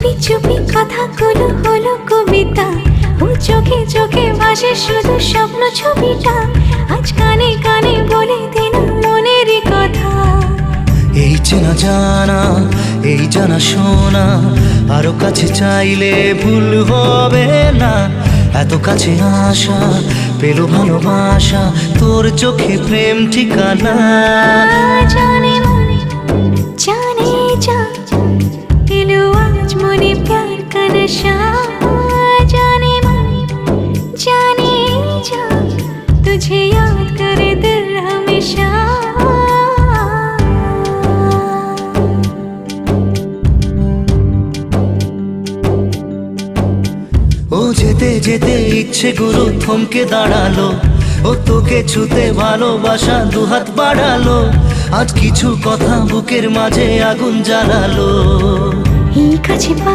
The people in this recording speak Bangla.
চুপি চুপি কথাগুলো হলো কবিতা, ও চোখে চোখে ভাসে শুধু স্বপ্ন ছবিটা। আজ কানে কানে বলে দিলাম মনের কথা। এই চেনা জানা, এই জানা শোনা, আরো কাছে চাইলে ভুল হবে না। এত কাছে আসা পেল ভালোবাসা, তোর চোখে প্রেম ঠিকানা। জানে মনে জানে जा दिलो आज मने प्यार का नशा। जाने मन जाने जा तुझे याद करे दिल हमेशा। ও যেতে যেতে ইচ্ছে গুলো থমকে দাঁড়ালো, ও তোকে ছুতে ভালোবাসা দুহাত বাড়ালো। আজ কিছু কথা বুকের মাঝে আগুন জ্বালালো। এই কাছে